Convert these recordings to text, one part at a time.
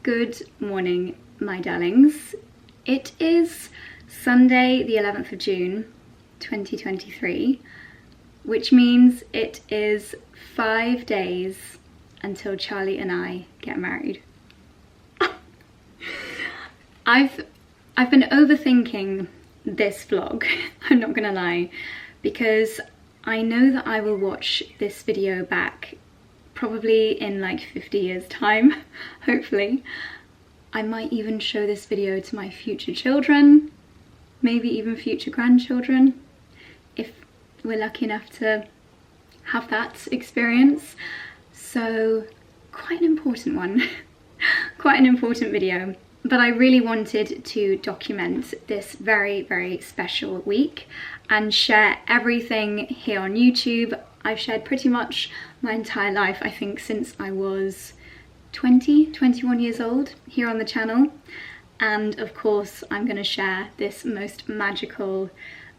Good morning, my darlings. It is Sunday the 11th of June 2023, which means it is 5 days until Charlie and I get married. I've been overthinking this vlog, I'm not gonna lie, because I know that I will watch this video back probably in like 50 years time, hopefully. I might even show this video to my future children, maybe even future grandchildren, if we're lucky enough to have that experience. So quite an important one, quite an important video. But I really wanted to document this very, very special week and share everything here on YouTube. I've shared pretty much my entire life, I think, since I was 21 years old here on the channel. And of course, I'm going to share this most magical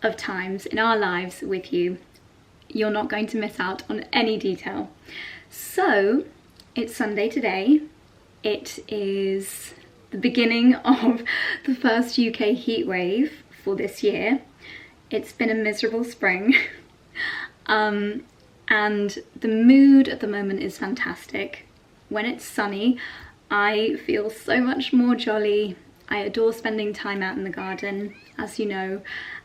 of times in our lives with you. You're not going to miss out on any detail. So, it's Sunday today. It is the beginning of the first UK heatwave for this year. It's been a miserable spring. And the mood at the moment is fantastic. When it's sunny, I feel so much more jolly. I adore spending time out in the garden, as you know,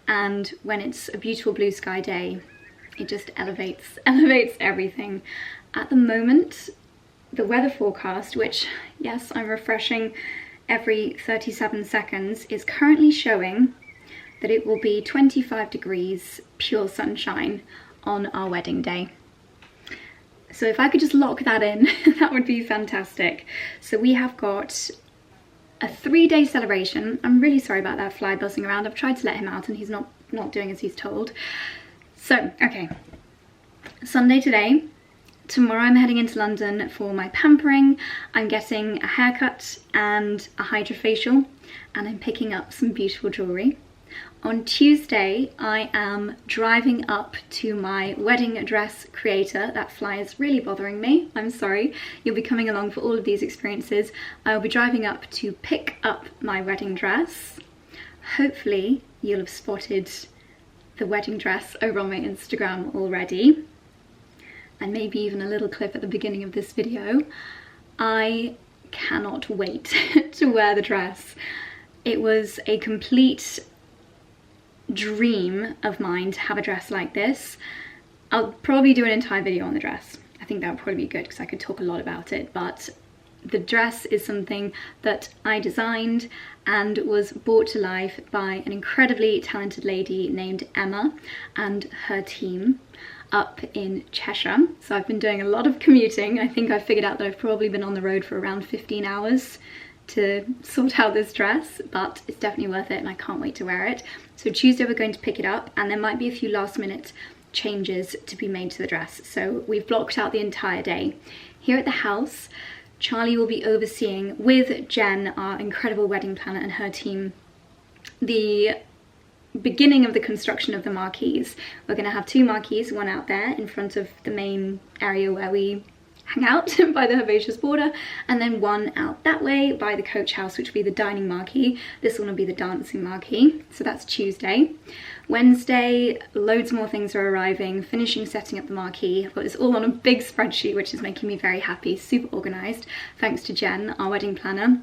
and when it's a beautiful blue sky day, it just elevates everything. At the moment, the weather forecast, which, yes, I'm refreshing every 37 seconds, is currently showing that it will be 25 degrees pure sunshine on our wedding day. So if I could just lock that in, that would be fantastic. So we have got a 3-day celebration. I'm really sorry about that fly buzzing around. I've tried to let him out and he's not doing as he's told. So, okay, Sunday today. Tomorrow I'm heading into London for my pampering. I'm getting a haircut and a hydrofacial, and I'm picking up some beautiful jewellery. On Tuesday, I am driving up to my wedding dress creator. That fly is really bothering me. I'm sorry. You'll be coming along for all of these experiences. I'll be driving up to pick up my wedding dress. Hopefully, you'll have spotted the wedding dress over on my Instagram already, and maybe even a little clip at the beginning of this video. I cannot wait to wear the dress. It was a complete dream of mine to have a dress like this. I'll probably do an entire video on the dress. I think that would probably be good because I could talk a lot about it, but the dress is something that I designed and was brought to life by an incredibly talented lady named Emma and her team up in Cheshire. So I've been doing a lot of commuting. I think I've figured out that I've probably been on the road for around 15 hours to sort out this dress, but it's definitely worth it and I can't wait to wear it. So Tuesday we're going to pick it up, and there might be a few last minute changes to be made to the dress. So we've blocked out the entire day. Here at the house, Charlie will be overseeing with Jen, our incredible wedding planner, and her team, the beginning of the construction of the marquees. We're going to have 2 marquees, one out there in front of the main area where we hang out by the herbaceous border, and then one out that way by the coach house, which will be the dining marquee. This one will be the dancing marquee. So that's Tuesday. Wednesday, loads more things are arriving, finishing setting up the marquee. I've got this all on a big spreadsheet, which is making me very happy, super organised, thanks to Jen, our wedding planner,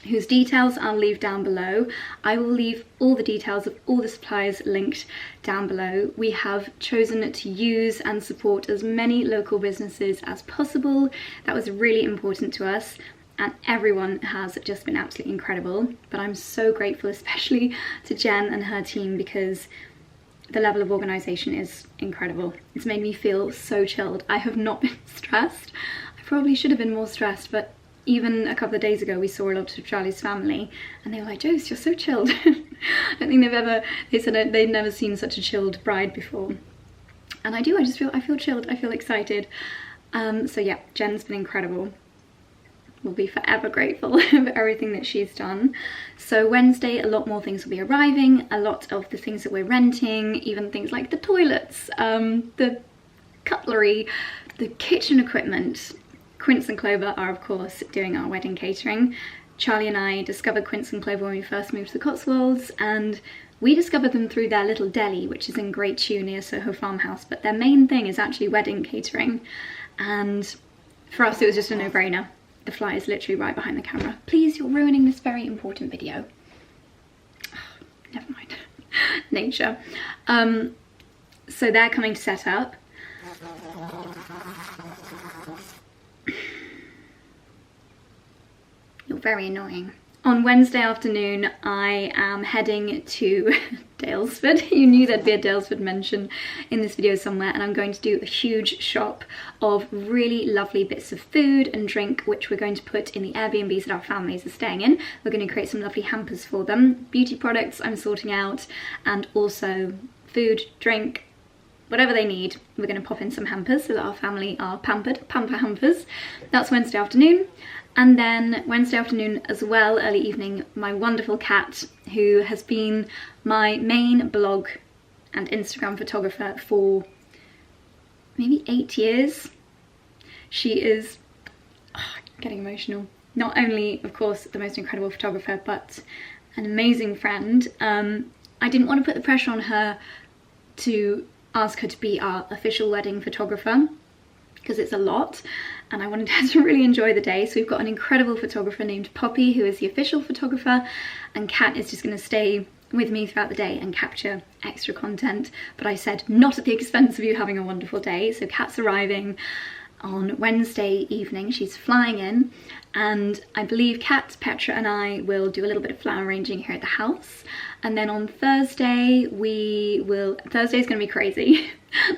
whose details I'll leave down below. I will leave all the details of all the suppliers linked down below. We have chosen to use and support as many local businesses as possible. That was really important to us, and everyone has just been absolutely incredible. But I'm so grateful, especially to Jen and her team, because the level of organisation is incredible. It's made me feel so chilled. I have not been stressed. I probably should have been more stressed, but even a couple of days ago we saw a lot of Charlie's family and they were like, "Jose, you're so chilled." I don't think they said they'd never seen such a chilled bride before. And I feel chilled, I feel excited. So yeah, Jen's been incredible. We'll be forever grateful for everything that she's done. So Wednesday, a lot more things will be arriving, a lot of the things that we're renting, even things like the toilets, the cutlery, the kitchen equipment, Quince and Clover are of course doing our wedding catering. Charlie and I discovered Quince and Clover when we first moved to the Cotswolds, and we discovered them through their little deli, which is in Great Chew near Soho Farmhouse, but their main thing is actually wedding catering. And for us, it was just a no-brainer. The fly is literally right behind the camera. Please, you're ruining this very important video. Oh, never mind. Nature. So they're coming to set up. You're very annoying. On Wednesday afternoon, I am heading to Dalesford. You knew there'd be a Dalesford mention in this video somewhere, and I'm going to do a huge shop of really lovely bits of food and drink, which we're going to put in the Airbnbs that our families are staying in. We're going to create some lovely hampers for them. Beauty products I'm sorting out, and also food, drink, whatever they need. We're going to pop in some hampers so that our family are pampered, pamper hampers. That's Wednesday afternoon. And then Wednesday afternoon as well, early evening, my wonderful cat, who has been my main blog and Instagram photographer for maybe 8 years. She is, getting emotional. Not only, of course, the most incredible photographer, but an amazing friend. I didn't want to put the pressure on her to ask her to be our official wedding photographer, because it's a lot, and I wanted her to really enjoy the day. So we've got an incredible photographer named Poppy, who is the official photographer, and Kat is just going to stay with me throughout the day and capture extra content. But I said, not at the expense of you having a wonderful day. So Kat's arriving on Wednesday evening. She's flying in, and I believe Kat, Petra and I will do a little bit of flower arranging here at the house. And then on Thursday, Thursday's gonna be crazy.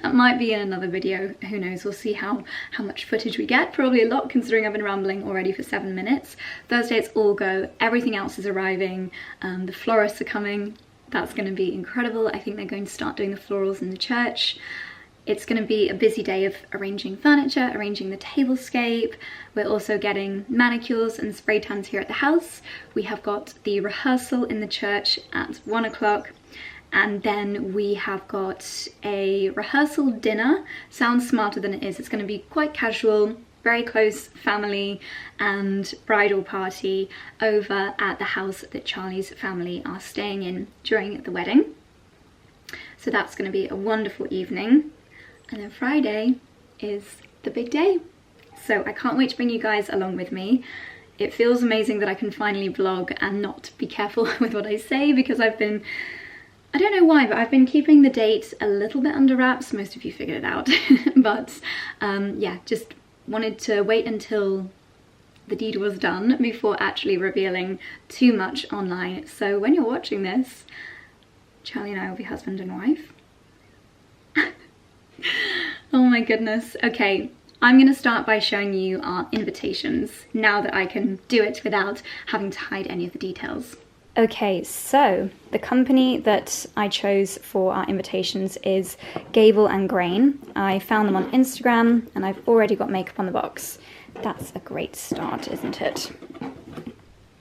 That might be in another video, who knows, we'll see how much footage we get. Probably a lot, considering I've been rambling already for 7 minutes. Thursday it's all go, everything else is arriving, the florists are coming. That's gonna be incredible. I think they're going to start doing the florals in the church. It's going to be a busy day of arranging furniture, arranging the tablescape. We're also getting manicures and spray tans here at the house. We have got the rehearsal in the church at 1 o'clock. And then we have got a rehearsal dinner. Sounds smarter than it is. It's going to be quite casual, very close family and bridal party over at the house that Charlie's family are staying in during the wedding. So that's going to be a wonderful evening. And then Friday is the big day. So I can't wait to bring you guys along with me. It feels amazing that I can finally vlog and not be careful with what I say, because I don't know why, but I've been keeping the date a little bit under wraps. Most of you figured it out. But yeah, just wanted to wait until the deed was done before actually revealing too much online. So when you're watching this, Charlie and I will be husband and wife. Oh my goodness. Okay, I'm going to start by showing you our invitations now that I can do it without having to hide any of the details. Okay, so the company that I chose for our invitations is Gable and Grain. I found them on Instagram and I've already got makeup on the box. That's a great start, isn't it?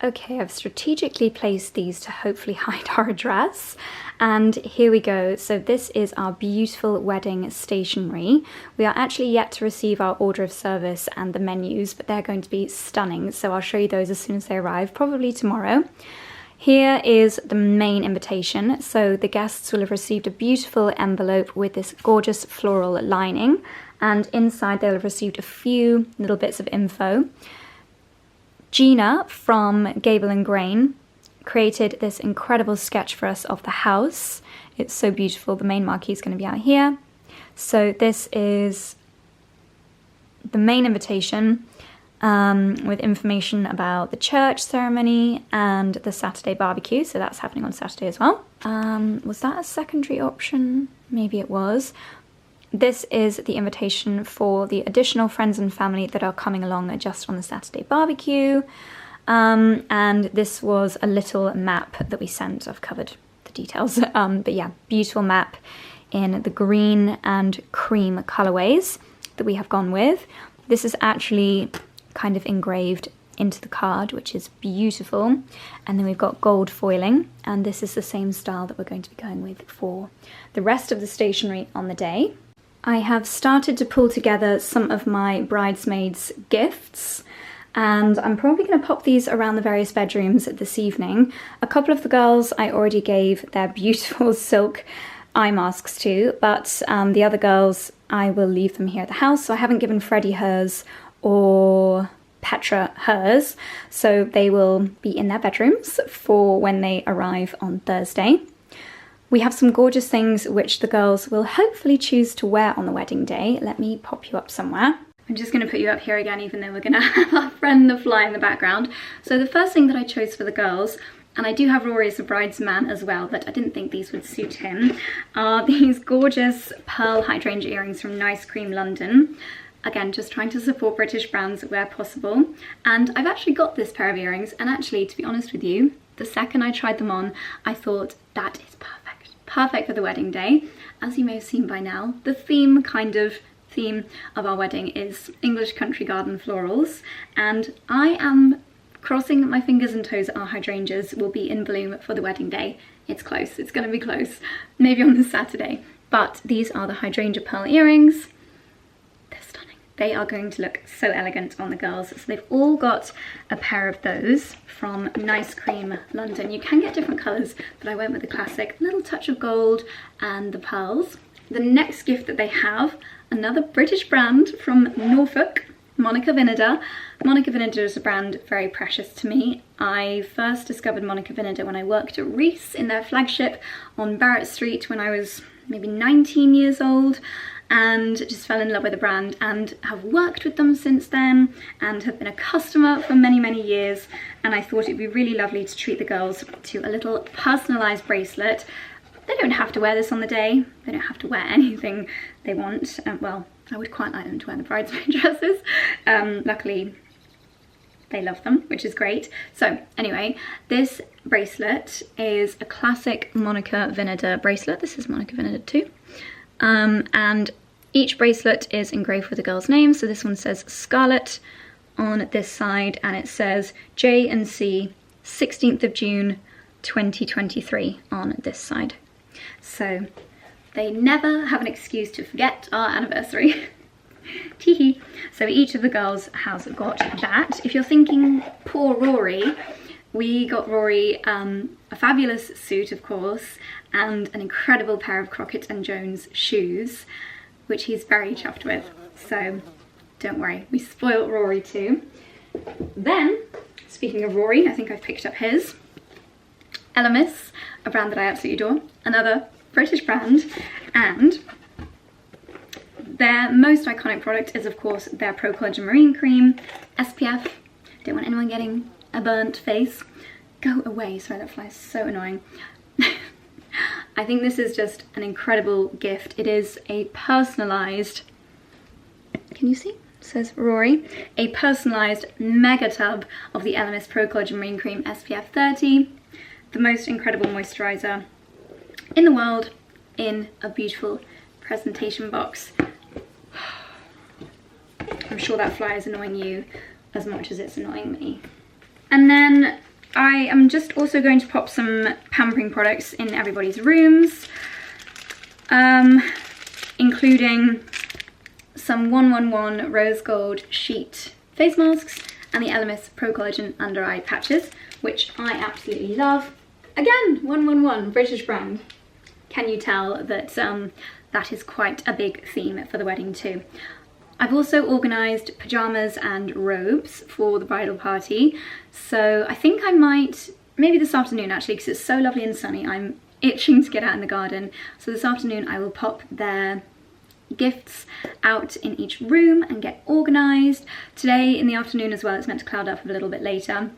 Okay, I've strategically placed these to hopefully hide our address. And here we go. So this is our beautiful wedding stationery. We are actually yet to receive our order of service and the menus, but they're going to be stunning. So I'll show you those as soon as they arrive, probably tomorrow. Here is the main invitation. So the guests will have received a beautiful envelope with this gorgeous floral lining. And inside they'll have received a few little bits of info. Gina from Gable and Grain created this incredible sketch for us of the house. It's so beautiful. The main marquee is going to be out here. So this is the main invitation with information about the church ceremony and the Saturday barbecue. So that's happening on Saturday as well. Was that a secondary option? Maybe it was. This is the invitation for the additional friends and family that are coming along just on the Saturday barbecue. And this was a little map that we sent. I've covered the details. But yeah, beautiful map in the green and cream colorways that we have gone with. This is actually kind of engraved into the card, which is beautiful. And then we've got gold foiling, and this is the same style that we're going to be going with for the rest of the stationery on the day. I have started to pull together some of my bridesmaids' gifts, and I'm probably going to pop these around the various bedrooms this evening. A couple of the girls I already gave their beautiful silk eye masks to, but the other girls I will leave them here at the house. So I haven't given Freddie hers or Petra hers, so they will be in their bedrooms for when they arrive on Thursday. We have some gorgeous things which the girls will hopefully choose to wear on the wedding day. Let me pop you up somewhere. I'm just going to put you up here again, even though we're going to have our friend the fly in the background. So the first thing that I chose for the girls, and I do have Rory as a bridesman as well, but I didn't think these would suit him, are these gorgeous pearl hydrangea earrings from Nice Cream London. Again, just trying to support British brands where possible. And I've actually got this pair of earrings, and actually, to be honest with you, the second I tried them on, I thought that is perfect. Perfect for the wedding day. As you may have seen by now, the theme of our wedding is English country garden florals, and I am crossing my fingers and toes that our hydrangeas will be in bloom for the wedding day. It's close, it's going to be close, maybe on the Saturday. But these are the hydrangea pearl earrings. They're stunning. They are going to look so elegant on the girls. So they've all got a pair of those from Nice Cream London. You can get different colours, but I went with the classic little touch of gold and the pearls. The next gift that they have, another British brand from Norfolk, Monica Vinader. Monica Vinader is a brand very precious to me. I first discovered Monica Vinader when I worked at Reiss in their flagship on Barrett Street when I was maybe 19 years old, and just fell in love with the brand and have worked with them since then and have been a customer for many, many years. And I thought it'd be really lovely to treat the girls to a little personalised bracelet. They don't have to wear this on the day. They don't have to wear anything they want. Well, I would quite like them to wear the bridesmaid dresses. Luckily, they love them, which is great. So anyway, this bracelet is a classic Monica Vinader bracelet. This is Monica Vinader too. And each bracelet is engraved with a girl's name. So this one says Scarlett on this side, and it says J&C 16th of June 2023 on this side. So they never have an excuse to forget our anniversary. Teehee. So each of the girls has got that. If you're thinking, poor Rory, we got Rory a fabulous suit, of course, and an incredible pair of Crockett & Jones shoes, which he's very chuffed with. So don't worry, we spoilt Rory too. Then, speaking of Rory, I think I've picked up his. Elemis, a brand that I absolutely adore, another British brand, and their most iconic product is of course their Pro Collagen Marine Cream, SPF. Don't want anyone getting a burnt face. Go away, sorry, that fly is so annoying. I think this is just an incredible gift. It is a personalised, can you see? It says Rory, a personalised mega tub of the Elemis Pro Collagen Marine Cream SPF 30. The most incredible moisturiser in the world in a beautiful presentation box. I'm sure that fly is annoying you as much as it's annoying me. And then I am just also going to pop some pampering products in everybody's rooms, including some 111 rose gold sheet face masks and the Elemis Pro Collagen under eye patches, which I absolutely love. Again, 111, British brand. Can you tell that that is quite a big theme for the wedding too? I've also organised pyjamas and robes for the bridal party, so I think I might, maybe this afternoon actually, because it's so lovely and sunny, I'm itching to get out in the garden. So this afternoon I will pop their gifts out in each room and get organised. Today in the afternoon as well, it's meant to cloud up a little bit later.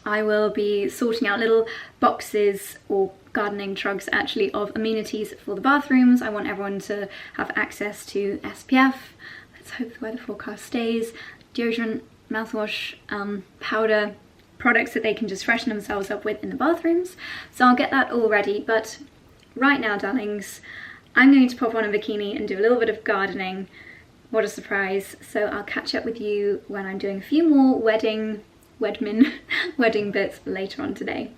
I will be sorting out little boxes or gardening trugs actually of amenities for the bathrooms. I want everyone to have access to SPF. Let's hope the weather forecast stays. Deodorant, mouthwash, powder, products that they can just freshen themselves up with in the bathrooms. So I'll get that all ready, but right now, darlings, I'm going to pop on a bikini and do a little bit of gardening. What a surprise. So I'll catch up with you when I'm doing a few more wedding bits later on today.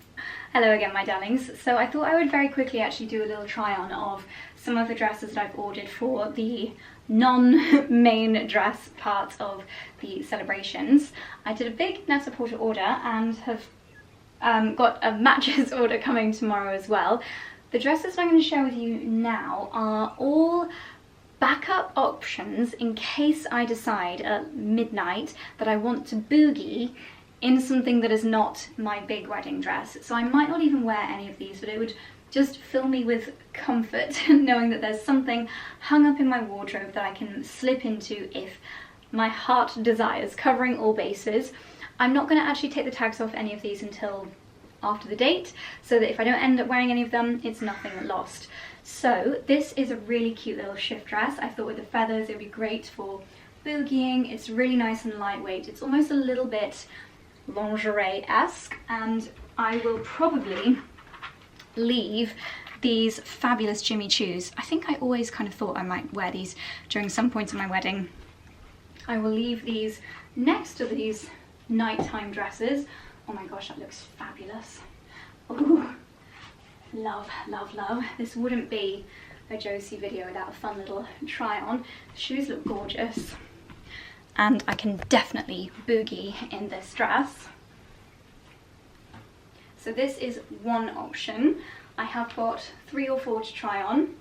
Hello again, my darlings. So I thought I would very quickly actually do a little try on of some of the dresses that I've ordered for the non-main dress part of the celebrations. I did a big Net-a-Porter order and have got a matches order coming tomorrow as well. The dresses that I'm going to share with you now are all backup options in case I decide at midnight that I want to boogie in something that is not my big wedding dress. So I might not even wear any of these, but it would just fill me with comfort knowing that there's something hung up in my wardrobe that I can slip into if my heart desires, covering all bases. I'm not going to actually take the tags off any of these until after the date, so that if I don't end up wearing any of them, it's nothing lost. So this is a really cute little shift dress. I thought with the feathers it would be great for boogieing. It's really nice and lightweight. It's almost a little bit lingerie-esque, and I will probably leave these fabulous Jimmy Choos. I think I always kind of thought I might wear these during some point of my wedding. I will leave these next to these nighttime dresses. Oh my gosh, that looks fabulous. Ooh, love, love, love. This wouldn't be a Josie video without a fun little try on. The shoes look gorgeous. And I can definitely boogie in this dress. So this is one option. I have got 3 or 4 to try on,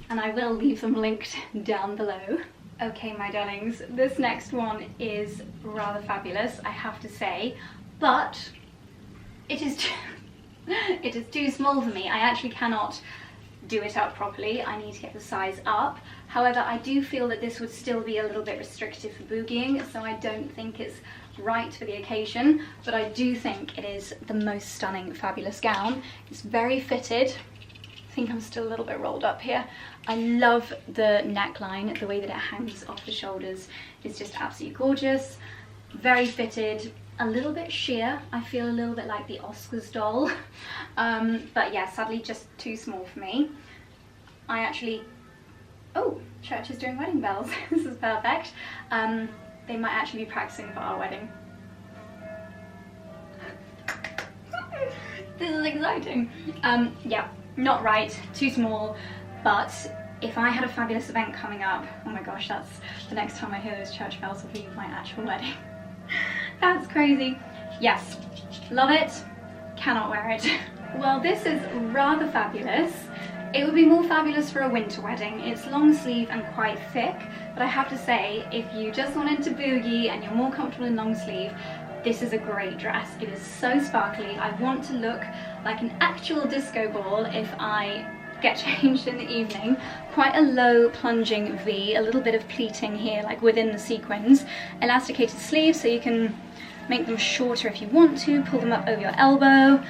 and I will leave them linked down below. Okay, my darlings, this next one is rather fabulous, I have to say, but it is too small for me. I actually cannot do it up properly. I need to get the size up. However, I do feel that this would still be a little bit restrictive for boogieing, so I don't think it's right for the occasion, but I do think it is the most stunning, fabulous gown. It's very fitted. I think I'm still a little bit rolled up here. I love the neckline, the way that it hangs off the shoulders is just absolutely gorgeous. Very fitted, a little bit sheer. I feel a little bit like the Oscars doll, but yeah, sadly just too small for me. I actually, oh, church is doing wedding bells. This is perfect. They might actually be practicing for our wedding. This is exciting. Yeah, not right, too small, but if I had a fabulous event coming up, oh my gosh, that's the next time I hear those church bells will be my actual wedding. That's crazy. Yes, love it, cannot wear it. Well, this is rather fabulous. It would be more fabulous for a winter wedding. It's long sleeve and quite thick, but I have to say, if you just wanted to boogie and you're more comfortable in long sleeve, this is a great dress. It is so sparkly. I want to look like an actual disco ball if I get changed in the evening. Quite a low plunging V, a little bit of pleating here, like within the sequins. Elasticated sleeves, so you can make them shorter if you want to, pull them up over your elbow.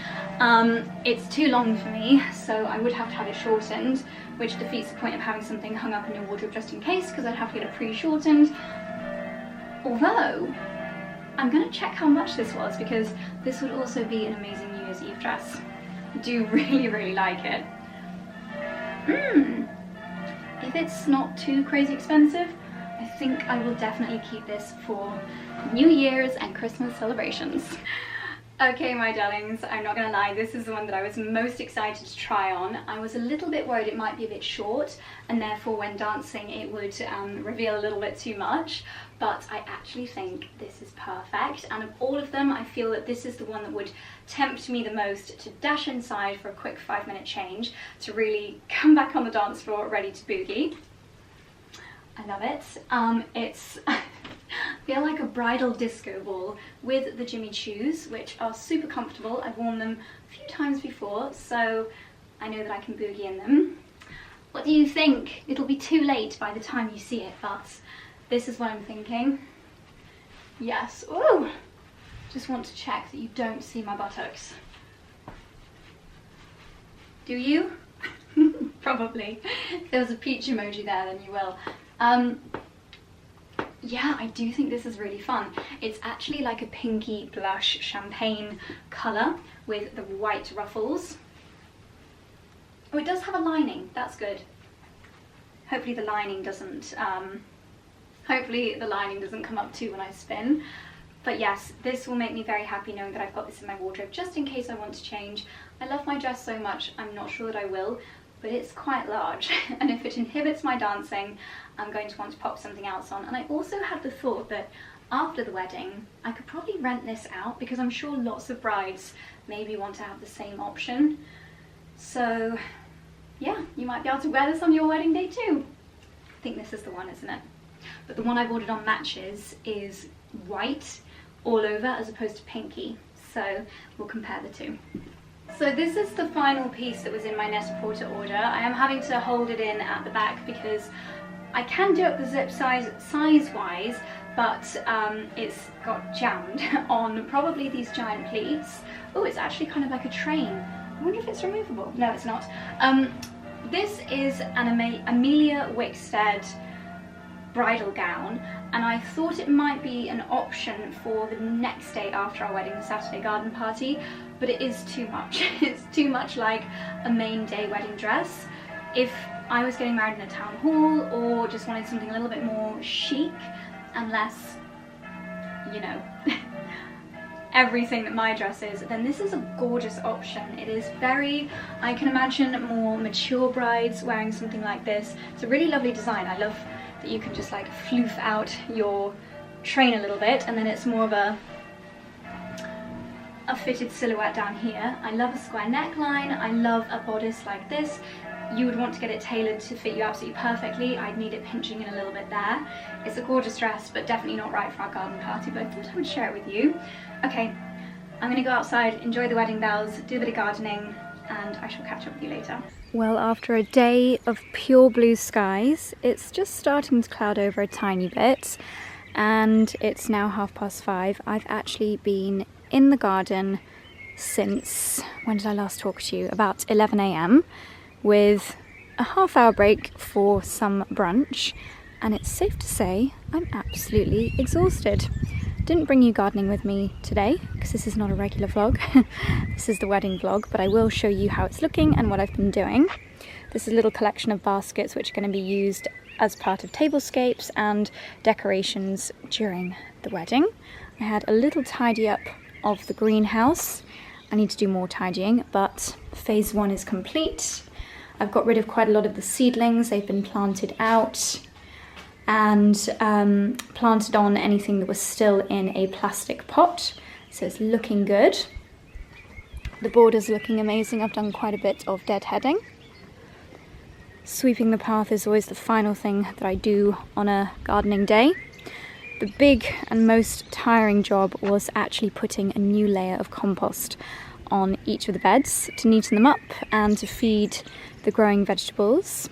It's too long for me, so I would have to have it shortened, which defeats the point of having something hung up in your wardrobe just in case, because I'd have to get it pre-shortened. Although, I'm going to check how much this was, because this would also be an amazing New Year's Eve dress. I do really, really like it. If it's not too crazy expensive, I think I will definitely keep this for New Year's and Christmas celebrations. Okay, my darlings, I'm not gonna lie, this is the one that I was most excited to try on. I was a little bit worried it might be a bit short, and therefore when dancing it would reveal a little bit too much, but I actually think this is perfect, and of all of them I feel that this is the one that would tempt me the most to dash inside for a quick 5-minute change to really come back on the dance floor ready to boogie. I love it. It's I feel like a bridal disco ball with the Jimmy Choos, which are super comfortable. I've worn them a few times before, so I know that I can boogie in them. What do you think? It'll be too late by the time you see it, but this is what I'm thinking. Yes. Ooh! Just want to check that you don't see my buttocks. Do you? Probably. If there was a peach emoji there, then you will. Yeah, I do think this is really fun. It's actually like a pinky blush champagne colour with the white ruffles. Oh, it does have a lining, that's good. Hopefully the lining doesn't come up too when I spin. But yes, this will make me very happy knowing that I've got this in my wardrobe just in case I want to change. I love my dress so much, I'm not sure that I will, but it's quite large and if it inhibits my dancing, I'm going to want to pop something else on. And I also had the thought that after the wedding, I could probably rent this out because I'm sure lots of brides maybe want to have the same option. So yeah, you might be able to wear this on your wedding day too. I think this is the one, isn't it? But the one I've ordered on Matches is white all over as opposed to pinky, so we'll compare the two. So this is the final piece that was in my Net-a-Porter order. I am having to hold it in at the back because I can do up the zip size-wise, but it's got jammed on probably these giant pleats. Oh, it's actually kind of like a train. I wonder if it's removable. No, it's not. This is an Amelia Wickstead bridal gown, and I thought it might be an option for the next day after our wedding, the Saturday garden party, but it is too much. It's too much like a main day wedding dress. If I was getting married in a town hall or just wanted something a little bit more chic and less, you know, everything that my dress is, then this is a gorgeous option. It is very, I can imagine more mature brides wearing something like this. It's a really lovely design. I love that you can just like floof out your train a little bit and then it's more of a fitted silhouette down here. I love a square neckline. I love a bodice like this. You would want to get it tailored to fit you absolutely perfectly. I'd need it pinching in a little bit there. It's a gorgeous dress, but definitely not right for our garden party, but I thought I would share it with you. Okay, I'm gonna go outside, enjoy the wedding bells, do a bit of gardening, and I shall catch up with you later. Well, after a day of pure blue skies, it's just starting to cloud over a tiny bit, and it's now 5:30. I've actually been in the garden since, when did I last talk to you? About 11 AM, with a half-hour break for some brunch, and it's safe to say I'm absolutely exhausted. Didn't bring you gardening with me today because this is not a regular vlog. This is the wedding vlog, but I will show you how it's looking and what I've been doing. This is a little collection of baskets which are going to be used as part of tablescapes and decorations during the wedding. I had a little tidy up of the greenhouse. I need to do more tidying, but phase 1 is complete. I've got rid of quite a lot of the seedlings. They've been planted out and planted on anything that was still in a plastic pot, so it's looking good. The border's looking amazing. I've done quite a bit of deadheading. Sweeping the path is always the final thing that I do on a gardening day. The big and most tiring job was actually putting a new layer of compost on each of the beds to neaten them up and to feed the growing vegetables.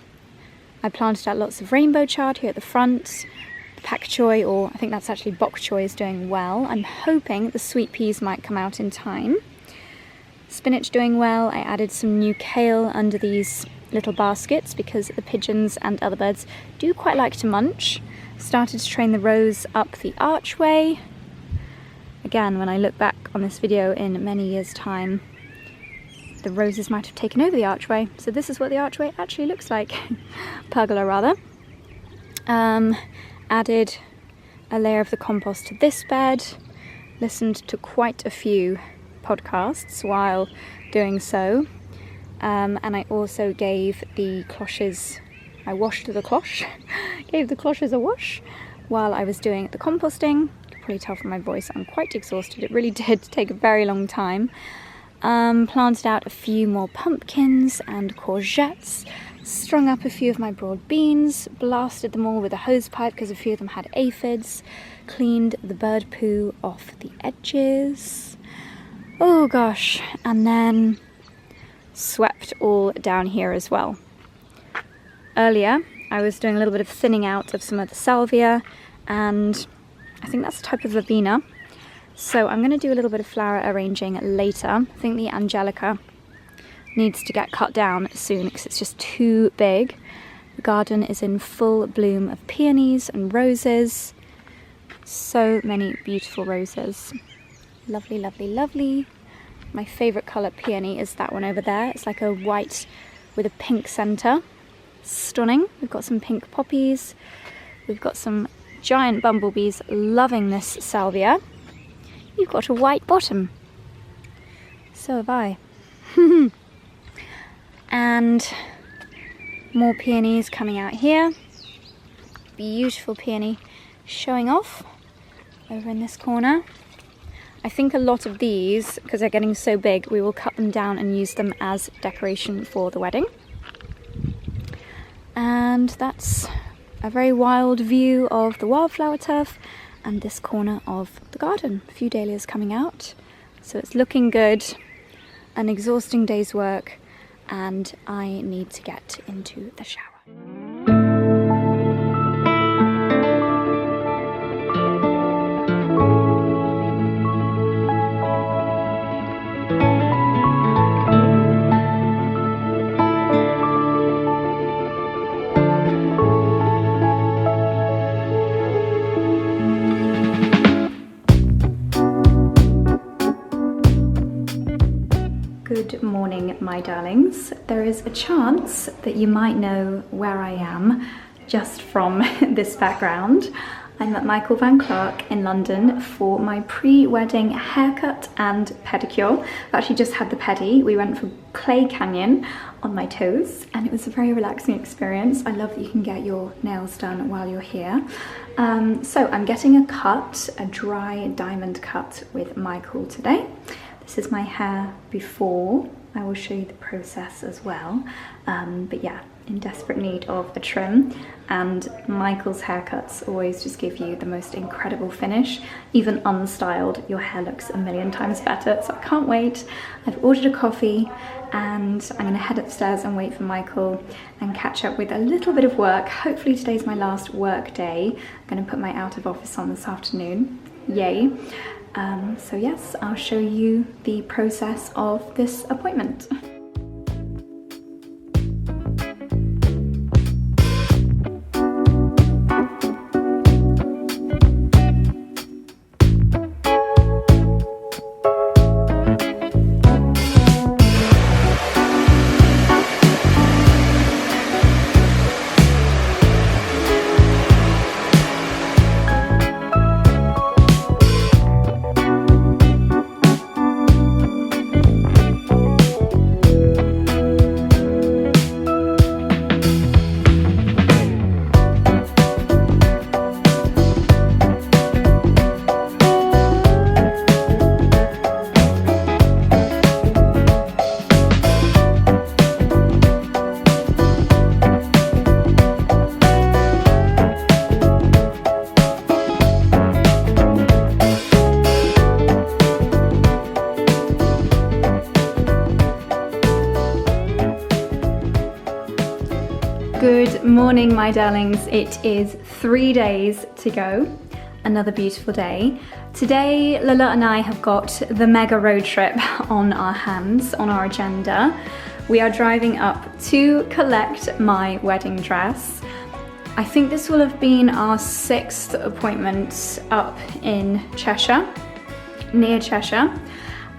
I planted out lots of rainbow chard here at the front. The pak choy, or I think that's actually bok choy, is doing well. I'm hoping the sweet peas might come out in time. Spinach doing well. I added some new kale under these little baskets because the pigeons and other birds do quite like to munch. Started to train the rose up the archway. Again, when I look back on this video in many years' time, the roses might have taken over the archway. So this is what the archway actually looks like. Pergola rather. Added a layer of the compost to this bed. Listened to quite a few podcasts while doing so. And I also gave the cloches, I washed the cloche, gave the cloches a wash while I was doing the composting. You can probably tell from my voice I'm quite exhausted. It really did take a very long time. Planted out a few more pumpkins and courgettes, strung up a few of my broad beans, blasted them all with a hose pipe because a few of them had aphids, cleaned the bird poo off the edges. Oh gosh, and then swept all down here as well. Earlier I was doing a little bit of thinning out of some of the salvia, and I think that's a type of verbena. So I'm going to do a little bit of flower arranging later. I think the Angelica needs to get cut down soon because it's just too big. The garden is in full bloom of peonies and roses. So many beautiful roses. Lovely, lovely, lovely. My favourite colour peony is that one over there. It's like a white with a pink centre. Stunning. We've got some pink poppies. We've got some giant bumblebees loving this salvia. You've got a white bottom. So have I. And more peonies coming out here. Beautiful peony showing off over in this corner. I think a lot of these, because they're getting so big, we will cut them down and use them as decoration for the wedding. And that's a very wild view of the wildflower turf and this corner of the garden. A few dahlias coming out, so it's looking good. An exhausting day's work, and I need to get into the shower. Good morning, my darlings. There is a chance that you might know where I am just from this background. I'm at Michael van Clark in London for my pre-wedding haircut and pedicure. I've actually just had the pedi. We went for Clay Canyon on my toes and it was a very relaxing experience. I love that you can get your nails done while you're here. So I'm getting a cut, a dry diamond cut with Michael today. This is my hair before. I will show you the process as well. But yeah, in desperate need of a trim, and Michael's haircuts always just give you the most incredible finish. Even unstyled, your hair looks a million times better, so I can't wait. I've ordered a coffee and I'm gonna head upstairs and wait for Michael and catch up with a little bit of work. Hopefully today's my last work day. I'm gonna put my out of office on this afternoon, yay. So yes, I'll show you the process of this appointment. Good morning, my darlings. It is 3 days to go. Another beautiful day. Today, Lila and I have got the mega road trip on our hands, on our agenda. We are driving up to collect my wedding dress. I think this will have been our 6th appointment up in Cheshire, near Cheshire.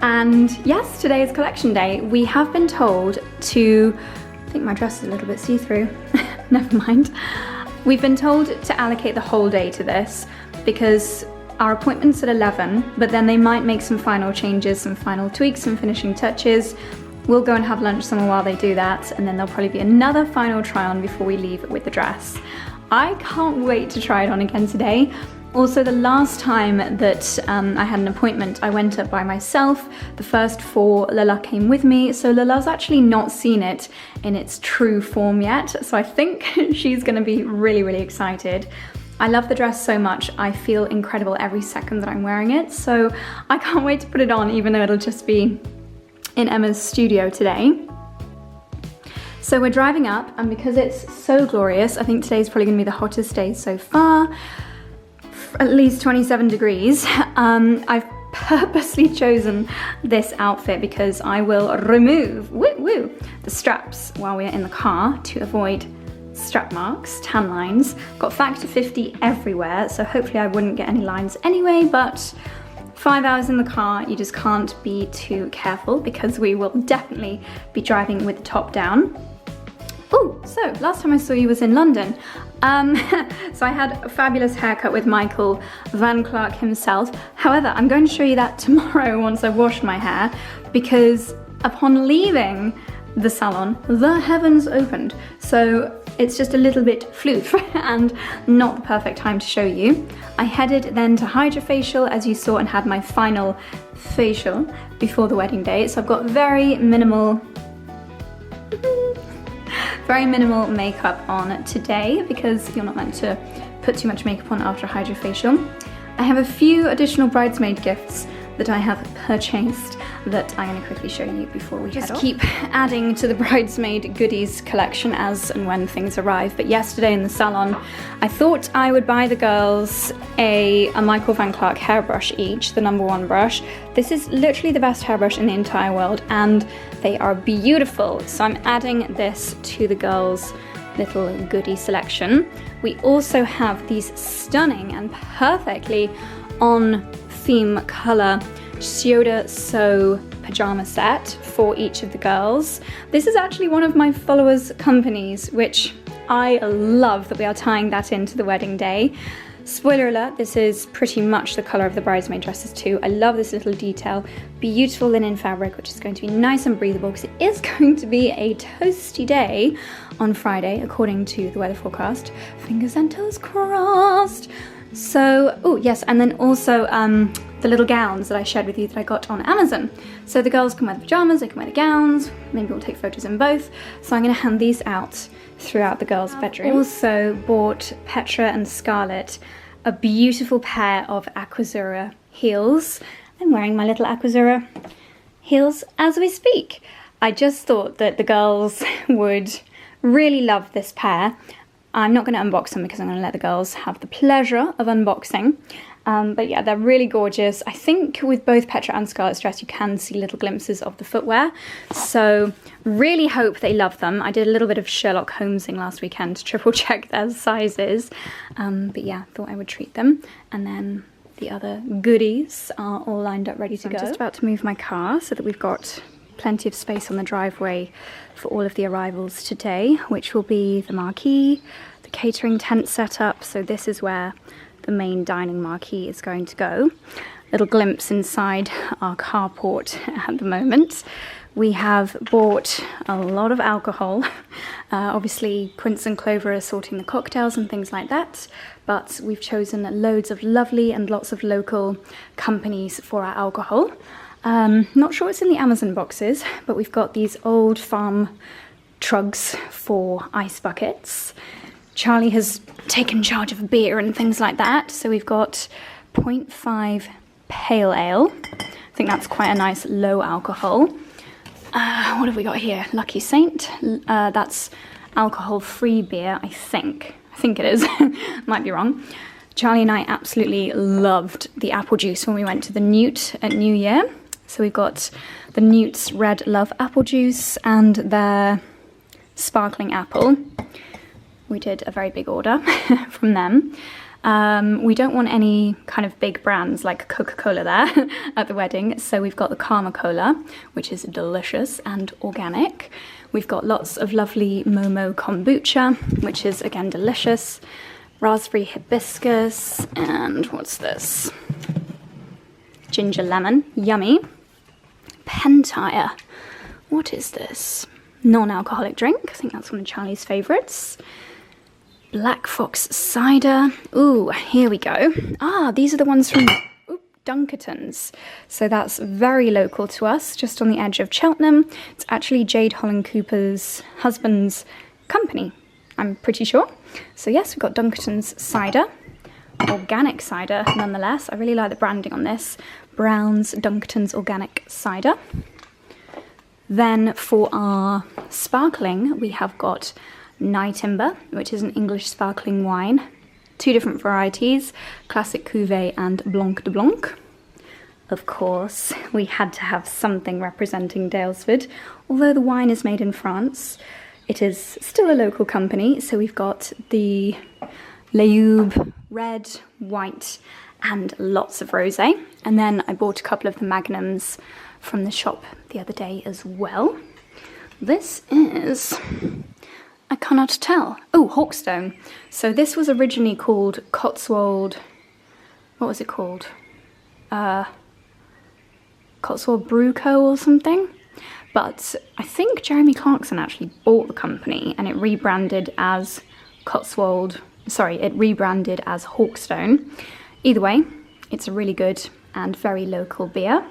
And yes, today is collection day. We have been told to, I think my dress is a little bit see-through, never mind. We've been told to allocate the whole day to this because our appointment's at 11, but then they might make some final changes, some final tweaks, some finishing touches. We'll go and have lunch somewhere while they do that, and then there'll probably be another final try on before we leave with the dress. I can't wait to try it on again today. Also, the last time that I had an appointment, I went up by myself. The first 4, Lila came with me, so Lila's actually not seen it in its true form yet, so I think she's gonna be really, really excited. I love the dress so much. I feel incredible every second that I'm wearing it, so I can't wait to put it on, even though it'll just be in Emma's studio today. So we're driving up, and because it's so glorious, I think today's probably gonna be the hottest day so far. At least 27 degrees. I've purposely chosen this outfit because I will remove the straps while we're in the car to avoid strap marks, tan lines. Got factor 50 everywhere, so hopefully I wouldn't get any lines anyway, but 5 hours in the car, you just can't be too careful because we will definitely be driving with the top down. Oh, so last time I saw you was in London. So I had a fabulous haircut with Michael Van Clark himself. However, I'm going to show you that tomorrow once I've washed my hair, because upon leaving the salon, the heavens opened. So it's just a little bit floof and not the perfect time to show you. I headed then to Hydrofacial, as you saw, and had my final facial before the wedding day. So I've got very minimal makeup on today, because you're not meant to put too much makeup on after a Hydrofacial. I have a few additional bridesmaid gifts that I have purchased that I'm going to quickly show you before we head off. Just keep adding to the bridesmaid goodies collection as and when things arrive. But yesterday in the salon, I thought I would buy the girls a Michael Van Clark hairbrush each, the #1 brush. This is literally the best hairbrush in the entire world, and they are beautiful. So I'm adding this to the girls' little goodie selection. We also have these stunning and perfectly on theme color Shioda So pajama set for each of the girls. This is actually one of my followers' companies, which I love that we are tying that into the wedding day. Spoiler alert, this is pretty much the color of the bridesmaid dresses too. I love this little detail. Beautiful linen fabric, which is going to be nice and breathable, because it is going to be a toasty day on Friday, according to the weather forecast. Fingers and toes crossed. So, oh yes, and then also the little gowns that I shared with you that I got on Amazon. So the girls can wear the pajamas, they can wear the gowns, maybe we'll take photos in both. So I'm going to hand these out throughout the girls' bedroom. Also bought Petra and Scarlett a beautiful pair of Aquazzura heels. I'm wearing my little Aquazzura heels as we speak. I just thought that the girls would really love this pair. I'm not going to unbox them because I'm going to let the girls have the pleasure of unboxing. But yeah, they're really gorgeous. I think with both Petra and Scarlett's dress, you can see little glimpses of the footwear. So really hope they love them. I did a little bit of Sherlock Holmesing last weekend to triple check their sizes. But yeah, thought I would treat them. And then the other goodies are all lined up ready to go. I'm just about to move my car so that we've got plenty of space on the driveway for all of the arrivals today, which will be the marquee, the catering tent setup. So this is where the main dining marquee is going to go. Little glimpse inside our carport at the moment. We have bought a lot of alcohol. Obviously Quince and Clover are sorting the cocktails and things like that, but we've chosen loads of lovely and lots of local companies for our alcohol. Not sure what's in the Amazon boxes, but we've got these old farm trugs for ice buckets. Charlie has taken charge of beer and things like that, so we've got 0.5 pale ale. I think that's quite a nice low alcohol. What have we got here? Lucky Saint. That's alcohol-free beer, I think. I think it is. Might be wrong. Charlie and I absolutely loved the apple juice when we went to the Newt at New Year. So we've got the Newt's Red Love apple juice and their sparkling apple. We did a very big order from them. We don't want any kind of big brands like Coca-Cola there at the wedding, so we've got the Karma Cola, which is delicious and organic. We've got lots of lovely Momo kombucha, which is again delicious. Raspberry hibiscus, and what's this? Ginger lemon, yummy. Pentire, what is this? Non-alcoholic drink, I think that's one of Charlie's favourites. Black Fox cider, ooh, here we go. Ah, these are the ones from Dunkerton's. So that's very local to us, just on the edge of Cheltenham. It's actually Jade Holland Cooper's husband's company, I'm pretty sure. So yes, we've got Dunkerton's cider. Organic cider nonetheless. I really like the branding on this. Brown's Dunkerton's organic cider. Then for our sparkling, we have got Nightimber, which is an English sparkling wine. Two different varieties, Classic Cuvée and Blanc de Blanc. Of course, we had to have something representing Daylesford. Although the wine is made in France, it is still a local company, so we've got the Leyoub red, white, and lots of rosé. And then I bought a couple of the Magnums from the shop the other day as well. This is I cannot tell. Oh, Hawkstone. So this was originally called Cotswold, what was it called? Cotswold Brew Co. or something. But I think Jeremy Clarkson actually bought the company and it rebranded as Hawkstone. Either way, it's a really good and very local beer.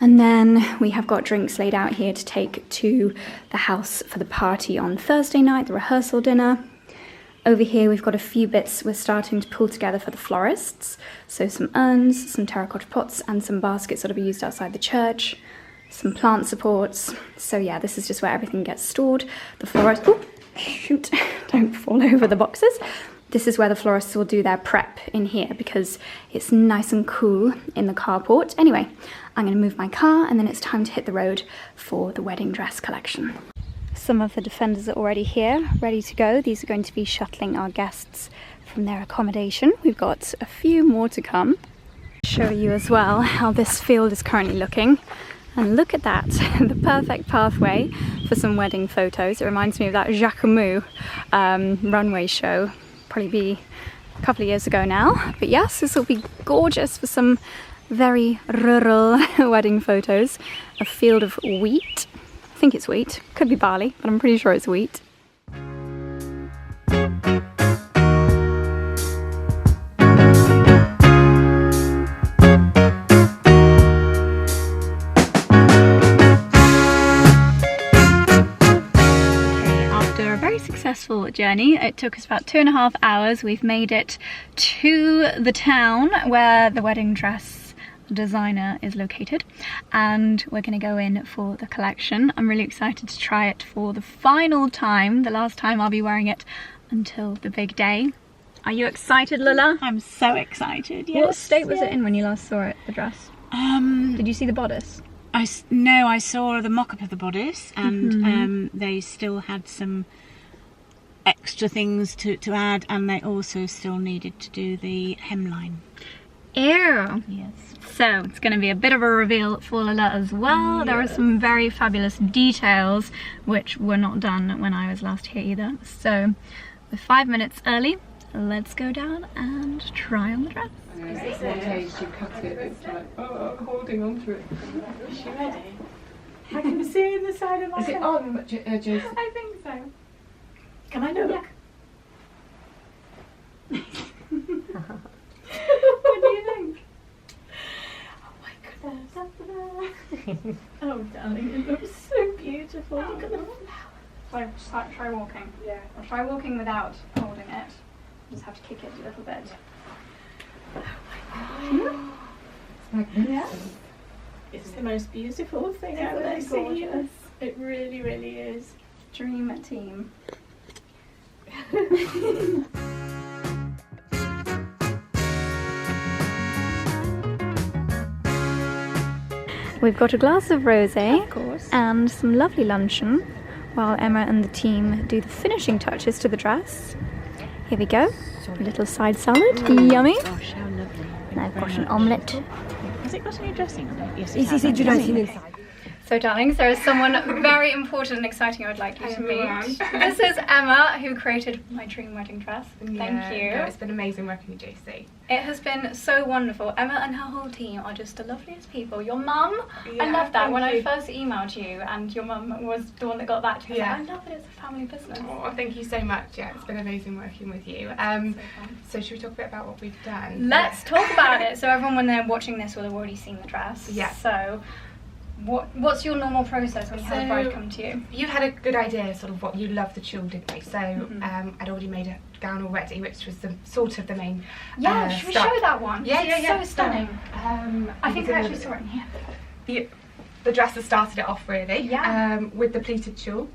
And then we have got drinks laid out here to take to the house for the party on Thursday night, the rehearsal dinner. Over here we've got a few bits we're starting to pull together for the florists. So some urns, some terracotta pots and some baskets that'll be used outside the church. Some plant supports. So yeah, this is just where everything gets stored. The florist, oh shoot, don't fall over the boxes. This is where the florists will do their prep in here because it's nice and cool in the carport. Anyway, I'm going to move my car and then it's time to hit the road for the wedding dress collection. Some of the defenders are already here, ready to go. These are going to be shuttling our guests from their accommodation. We've got a few more to come. Show you as well how this field is currently looking. And look at that, the perfect pathway for some wedding photos. It reminds me of that Jacquemus runway show. Probably be a couple of years ago now. But yes, this will be gorgeous for some very rural wedding photos. A field of wheat. I think it's wheat, could be barley, but I'm pretty sure it's wheat. After a very successful journey, it took us about 2.5 hours. We've made it to the town where the wedding dress designer is located and we're going to go in for the collection. I'm really excited to try it for the final time, the last time I'll be wearing it until the big day. Are you excited, Lula? I'm so excited, yes. What state was it in when you last saw it, the dress? Did you see the bodice? No, I saw the mock-up of the bodice and they still had some extra things to add and they also still needed to do the hemline. Ew. Yes. So it's going to be a bit of a reveal for Lila as well. Yes. There are some very fabulous details which were not done when I was last here either. So we're 5 minutes early. Let's go down and try on the dress. At what age you cut it, it's like, oh, I'm holding on to it. Is she ready? I can see in the side of my head. Is it on, Jason? I think so. Can I look? Yeah. What do you think? Oh my goodness. Oh darling, it looks so beautiful. Look at the flower. Try walking. Yeah. I'll try walking without holding it. Just have to kick it a little bit. Oh my god. It's magnificent. Yeah. It's the most beautiful thing I've ever seen. It really, really is. Dream team. We've got a glass of rosé and some lovely luncheon while Emma and the team do the finishing touches to the dress. Here we go, a little side salad, yummy. Gosh, how lovely. And I've got an omelette. Has it got any dressing on it? Yes, Is dressing inside? So darlings, there is someone very important and exciting I would like you to meet. This is Emma, who created my dream wedding dress. Thank you. No, it's been amazing working with JC. It has been so wonderful. Emma and her whole team are just the loveliest people. Your mum, I love that. When I first emailed you and your mum was the one that got back to me, I love it, it's a family business. Oh, thank you so much. Yeah, it's been amazing working with you. So should we talk a bit about what we've done? Let's talk about it. So everyone, when they're watching this, will have already seen the dress. Yeah. So what's your normal process when you have a bride come to you? You had a good idea sort of what you love the tulle, didn't we? So I'd already made a gown already, which was the sort of the main should we show that one? Yeah, it's so stunning. I think I actually it saw it in here. The dress has started it off really, with the pleated tulle.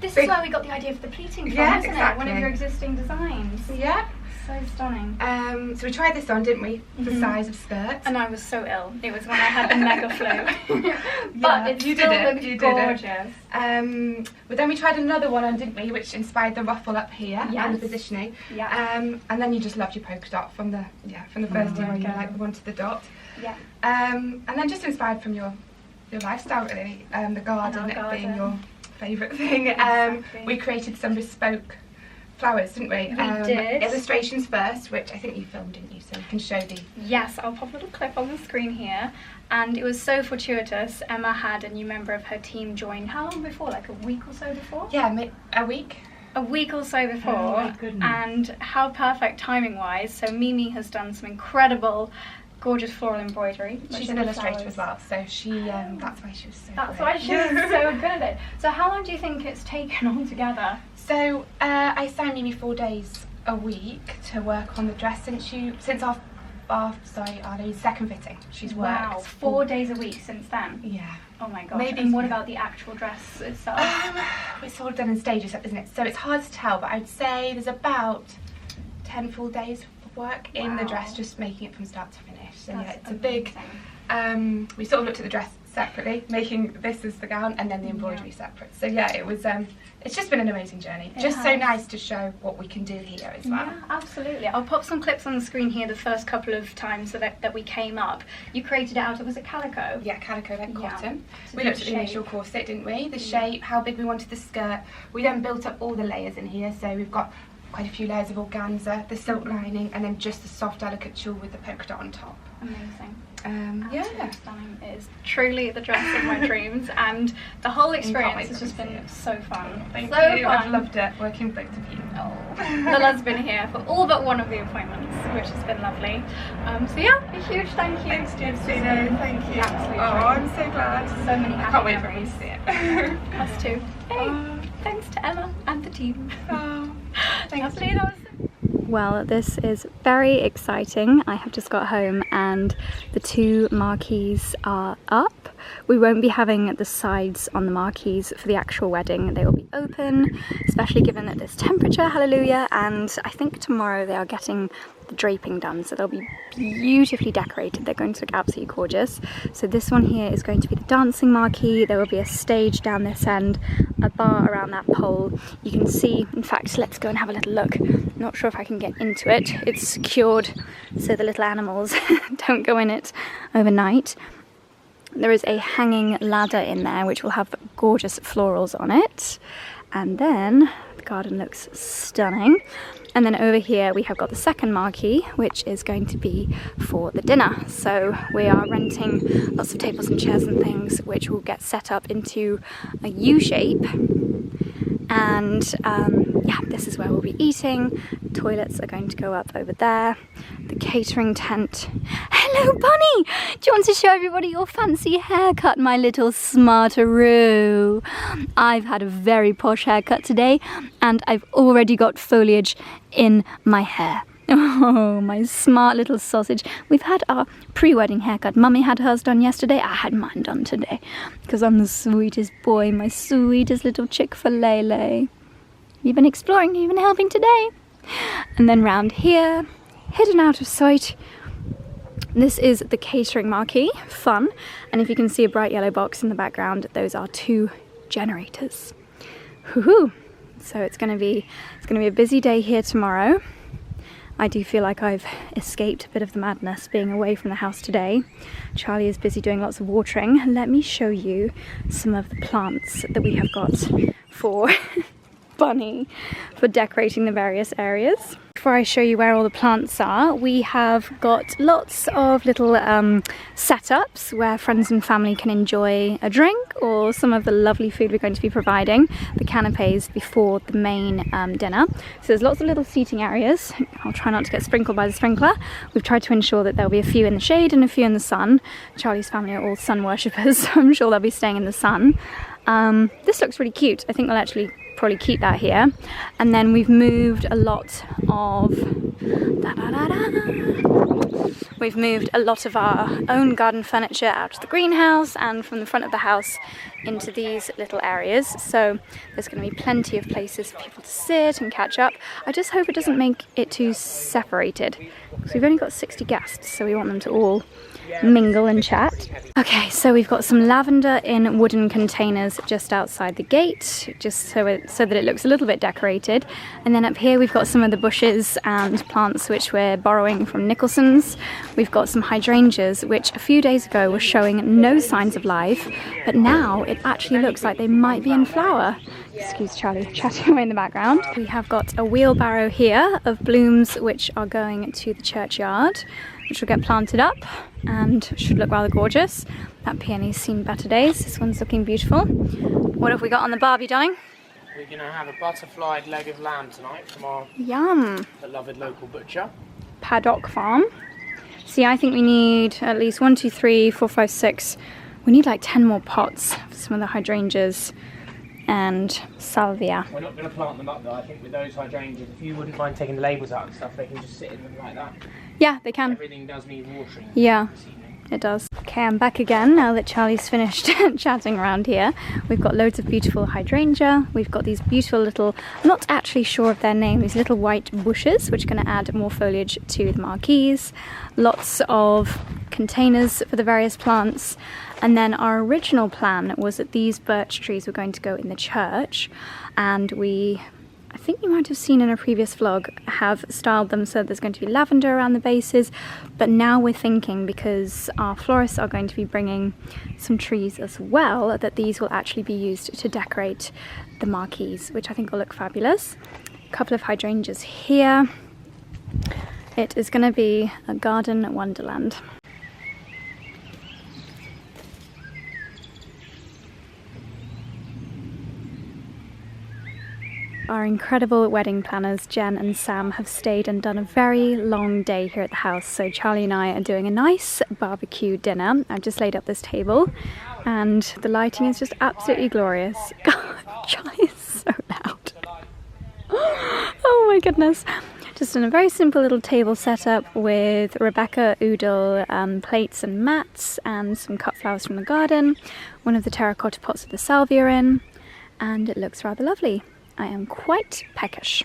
This is where we got the idea for the pleating from, isn't it? One of your existing designs. Yeah. So stunning. So we tried this on, didn't we? The size of skirts. And I was so ill. It was when I had the mega flu. But it still looked gorgeous. But then we tried another one on, didn't we? Which inspired the ruffle up here and the positioning. Yeah. And then you just loved your polka dot from the first year when you like wanted the dot. Yeah. And then just inspired from your lifestyle really. The garden, being your favourite thing. Exactly. We created some bespoke flowers, didn't we? We did. Illustrations first, which I think you filmed, didn't you? So you can show the... Yes, I'll pop a little clip on the screen here. And it was so fortuitous. Emma had a new member of her team join. How long before? Like a week or so before? Yeah, a week. A week or so before. Oh my goodness. And how perfect timing wise. So Mimi has done some incredible, gorgeous floral embroidery. She's an illustrator as well, so she that's why she was so That's good. why she was so good at it. So how long do you think it's taken altogether? So I assigned Mimi 4 days a week to work on the dress since our second fitting. She's worked. Wow, 4 days a week since then. Yeah. Oh my gosh. Maybe. And what about the actual dress itself? It's sort of done in stages, isn't it? So it's hard to tell, but I'd say there's about 10 full days of work in the dress, just making it from start to finish. So That's yeah, it's amazing. a big. We sort of looked at the dress separately, making this as the gown and then the embroidery separate. So yeah, it was. It's just been an amazing journey. It Just so has. nice to show what we can do here as well. Yeah, absolutely. I'll pop some clips on the screen here the first couple of times that we came up. You created it out of, was it calico? Yeah, calico like Yeah. cotton. So We the looked at the shape. initial corset, didn't we? The shape, how big we wanted the skirt. We then built up all the layers in here, so we've got quite a few layers of organza, the silk lining, and then just the soft, delicate tulle with the polka dot on top. Amazing. Yeah. Absolutely stunning. It is truly the dress of my dreams, and the whole experience wait has to just see been it. so fun. Thank so you. fun. I've loved it working with both of you. Oh, Lila's been here for all but one of the appointments, which has been lovely. So yeah, a huge thank you. Thanks, It's Justine. Thank you. absolute Oh, dream. I'm so glad. So many I happy can't wait for memories. everyone to see it. Us too. Hey, Oh. thanks to Emma and the team. Oh, thank Lovely, you. that was. Well, this is very exciting. I have just got home and the two marquees are up. We won't be having the sides on the marquees for the actual wedding. They will be open, especially given that this temperature, hallelujah, and I think tomorrow they are getting the draping done, so they'll be beautifully decorated. They're going to look absolutely gorgeous. So this one here is going to be the dancing marquee. There will be a stage down this end, a bar around that pole. You can see, in fact, let's go and have a little look. Not sure if I can get into it. It's secured so the little animals don't go in it overnight. There is a hanging ladder in there which will have gorgeous florals on it, and then the garden looks stunning. And then over here we have got the second marquee, which is going to be for the dinner. So we are renting lots of tables and chairs and things which will get set up into a U shape. And yeah, this is where we'll be eating. Toilets are going to go up over there. The catering tent. Hello, Bunny! Do you want to show everybody your fancy haircut, my little smarteroo? I've had a very posh haircut today, and I've already got foliage in my hair. Oh, my smart little sausage. We've had our pre-wedding haircut. Mummy had hers done yesterday. I had mine done today because I'm the sweetest boy, my sweetest little Chick-fil-A. You've been exploring, you've been helping today. And then round here, hidden out of sight, this is the catering marquee, fun. And if you can see a bright yellow box in the background, those are 2 generators. Woohoo! So it's gonna be a busy day here tomorrow. I do feel like I've escaped a bit of the madness being away from the house today. Charlie is busy doing lots of watering. Let me show you some of the plants that we have got for Bunny, for decorating the various areas. Before I show you where all the plants are, we have got lots of little setups where friends and family can enjoy a drink or some of the lovely food we're going to be providing, the canapes before the main dinner. So there's lots of little seating areas. I'll try not to get sprinkled by the sprinkler. We've tried to ensure that there'll be a few in the shade and a few in the sun. Charlie's family are all sun worshippers, so I'm sure they'll be staying in the sun. This looks really cute. I think we'll actually probably keep that here. And then we've moved a lot of we've moved a lot of our own garden furniture out of the greenhouse and from the front of the house into these little areas. So there's going to be plenty of places for people to sit and catch up. I just hope it doesn't make it too separated because we've only got 60 guests, so we want them to all mingle and chat. Okay, so we've got some lavender in wooden containers just outside the gate, just so that it looks a little bit decorated. And then up here we've got some of the bushes and plants which we're borrowing from Nicholson's. We've got some hydrangeas which a few days ago were showing no signs of life, but now it actually looks like they might be in flower. Excuse Charlie chatting away in the background. We have got a wheelbarrow here of blooms which are going to the churchyard, which will get planted up and should look rather gorgeous. That peony's seen better days. This one's looking beautiful. What have we got on the barbie, darling? We're going to have a butterflied leg of lamb tonight from our beloved local butcher. Paddock Farm. See, I think we need at least 1, 2, 3, 4, 5, 6. We need like 10 more pots for some of the hydrangeas and salvia. We're not going to plant them up though. I think with those hydrangeas, if you wouldn't mind taking the labels out and stuff, they can just sit in them like that. Yeah, they can. Everything does need watering. Yeah, it does. Okay, I'm back again now that Charlie's finished chatting around here. We've got loads of beautiful hydrangea. We've got these beautiful little, I'm not actually sure of their name, these little white bushes which are going to add more foliage to the marquees. Lots of containers for the various plants. And then our original plan was that these birch trees were going to go in the church, and I think you might have seen in a previous vlog, have styled them so there's going to be lavender around the bases, but now we're thinking, because our florists are going to be bringing some trees as well, that these will actually be used to decorate the marquees, which I think will look fabulous. A couple of hydrangeas here. It is going to be a garden wonderland. Our incredible wedding planners, Jen and Sam, have stayed and done a very long day here at the house. So Charlie and I are doing a nice barbecue dinner. I've just laid up this table and the lighting is just absolutely glorious. God, Charlie is so loud. Oh my goodness. Just in a very simple little table setup with Rebecca Oodle plates and mats and some cut flowers from the garden, one of the terracotta pots with the salvia in, and it looks rather lovely. I am quite peckish.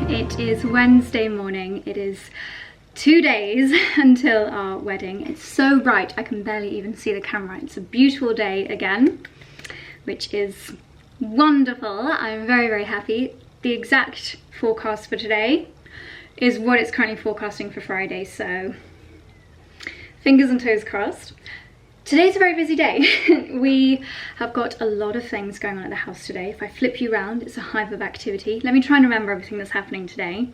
It is Wednesday morning. It is 2 days until our wedding. It's so bright I can barely even see the camera. It's a beautiful day again, which is wonderful. I'm very, very happy. The exact forecast for today is what it's currently forecasting for Friday, so fingers and toes crossed. Today's a very busy day. We have got a lot of things going on at the house today. If I flip you around, it's a hive of activity. Let me try and remember everything that's happening today.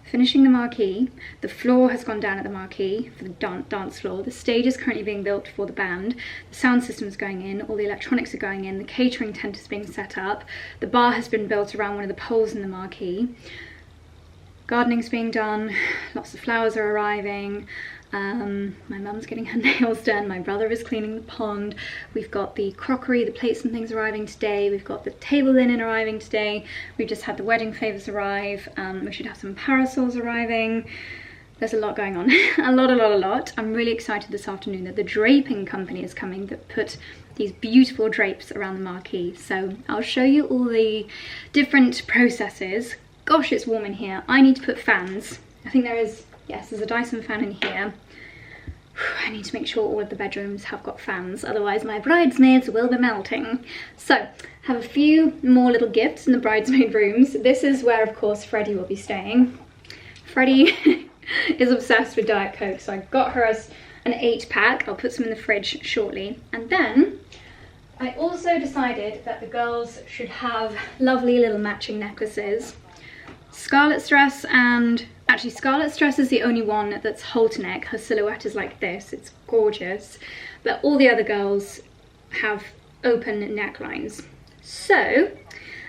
Finishing the marquee. The floor has gone down at the marquee for the dance floor. The stage is currently being built for the band. The sound system is going in. All the electronics are going in. The catering tent is being set up. The bar has been built around one of the poles in the marquee. Gardening's being done. Lots of flowers are arriving. My mum's getting her nails done, my brother is cleaning the pond, we've got the crockery, the plates and things arriving today, we've got the table linen arriving today, we've just had the wedding favours arrive, we should have some parasols arriving. There's a lot going on, a lot. I'm really excited this afternoon that the draping company is coming that put these beautiful drapes around the marquee. So I'll show you all the different processes. Gosh, it's warm in here. I need to put fans. I think there is, yes, there's a Dyson fan in here. I need to make sure all of the bedrooms have got fans, otherwise my bridesmaids will be melting. So, have a few more little gifts in the bridesmaid rooms. This is where, of course, Freddie will be staying. Freddie is obsessed with Diet Coke, so I got her as an 8-pack. I'll put some in the fridge shortly. And then I also decided that the girls should have lovely little matching necklaces. Scarlett's dress, and actually Scarlett's dress is the only one that's halter neck. Her silhouette is like this, it's gorgeous. But all the other girls have open necklines. So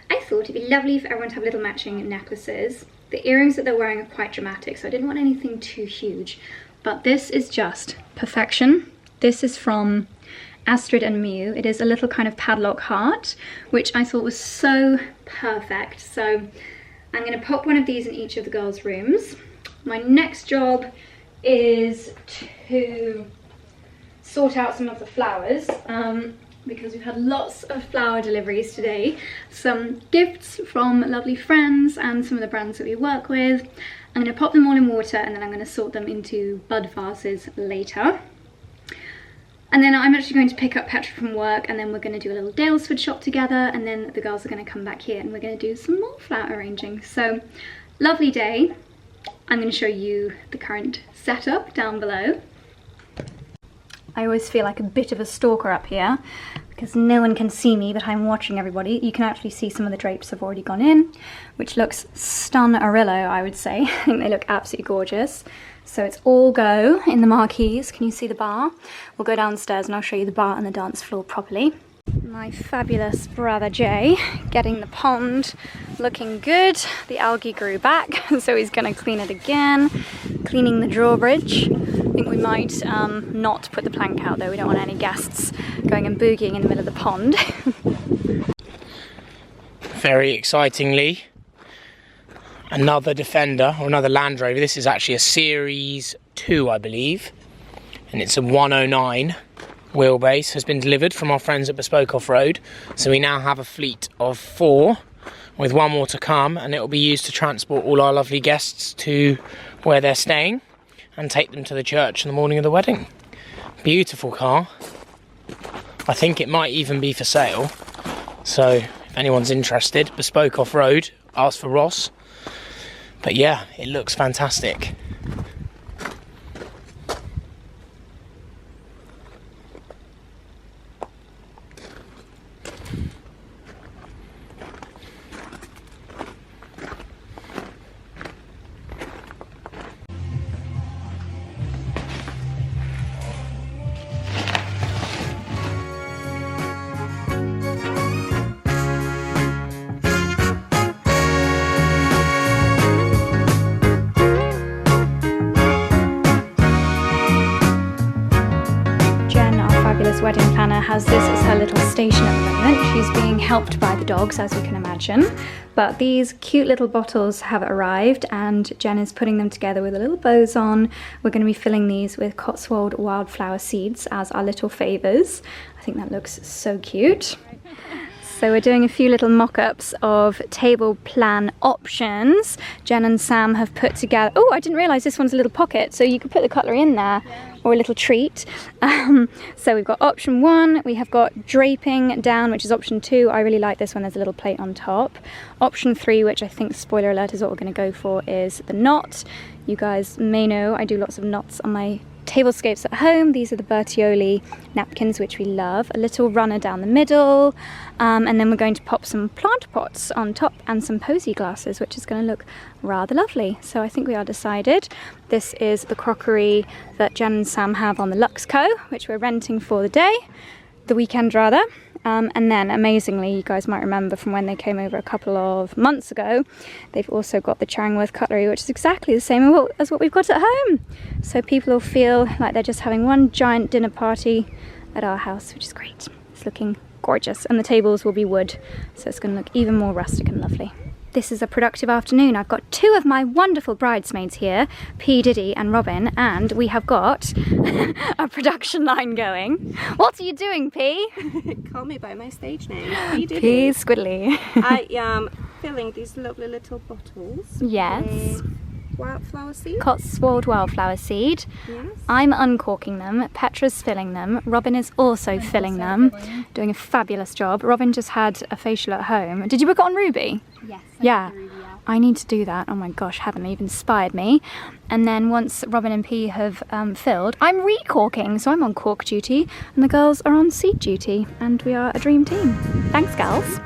I thought it'd be lovely for everyone to have little matching necklaces. The earrings that they're wearing are quite dramatic, so I didn't want anything too huge. But this is just perfection. This is from Astrid and Mew. It is a little kind of padlock heart, which I thought was so perfect. So I'm going to pop one of these in each of the girls' rooms. My next job is to sort out some of the flowers. Because we've had lots of flower deliveries today. Some gifts from lovely friends and some of the brands that we work with. I'm going to pop them all in water and then I'm going to sort them into bud vases later. And then I'm actually going to pick up Petra from work and then we're going to do a little Dalesford shop together, and then the girls are going to come back here and we're going to do some more flower arranging. So, lovely day. I'm going to show you the current setup down below. I always feel like a bit of a stalker up here because no one can see me, but I'm watching everybody. You can actually see some of the drapes have already gone in, which looks stunnarillo, I would say. I think they look absolutely gorgeous. So it's all go in the marquees. Can you see the bar? We'll go downstairs and I'll show you the bar and the dance floor properly. My fabulous brother Jay getting the pond looking good. The algae grew back, so he's going to clean it again. Cleaning the drawbridge. I think we might not put the plank out though. We don't want any guests going and boogieing in the middle of the pond. Very excitingly, another Defender, or another Land Rover. This is actually a Series 2, I believe. And it's a 109 wheelbase, has been delivered from our friends at Bespoke Off-Road. So we now have a fleet of 4, with 1 more to come. And it will be used to transport all our lovely guests to where they're staying and take them to the church in the morning of the wedding. Beautiful car. I think it might even be for sale. So if anyone's interested, Bespoke Off-Road, ask for Ross. But yeah, it looks fantastic. Wedding planner has this as her little station at the moment. She's being helped by the dogs, as you can imagine. But these cute little bottles have arrived and Jen is putting them together with a little bows on. We're going to be filling these with Cotswold wildflower seeds as our little favours. I think that looks so cute. So we're doing a few little mock-ups of table plan options. Jen and Sam have put together... Oh, I didn't realise this one's a little pocket, so you could put the cutlery in there, or a little treat. So we've got option 1, we have got draping down, which is option 2. I really like this one, there's a little plate on top. Option 3, which I think, spoiler alert, is what we're going to go for, is the knot. You guys may know I do lots of knots on my tablescapes at home. These are the Bertioli napkins, which we love. A little runner down the middle, and then we're going to pop some plant pots on top and some posy glasses, which is going to look rather lovely. So I think we are decided. This is the crockery that Jen and Sam have on the Lux Co, which we're renting for the day, the weekend rather, And then amazingly, you guys might remember from when they came over a couple of months ago, they've also got the Charingworth cutlery, which is exactly the same as what we've got at home. So people will feel like they're just having one giant dinner party at our house, which is great. It's looking gorgeous, and the tables will be wood, so it's going to look even more rustic and lovely. This is a productive afternoon. I've got two of my wonderful bridesmaids here, P, Diddy and Robin, and we have got a production line going. What are you doing, P? Call me by my stage name, P. Diddy. P Squiddly. I am filling these lovely little bottles. Yes. With wildflower seed. Cotswold wildflower seed. Yes. I'm uncorking them, Petra's filling them, Robin is also filling them, doing a fabulous job. Robin just had a facial at home. Did you book it on Ruby? Yes. Yeah. I need to do that. Oh my gosh, haven't they? You've inspired me. And then once Robin and P have filled, I'm recorking, so I'm on cork duty and the girls are on seed duty, and we are a dream team. Thanks, gals.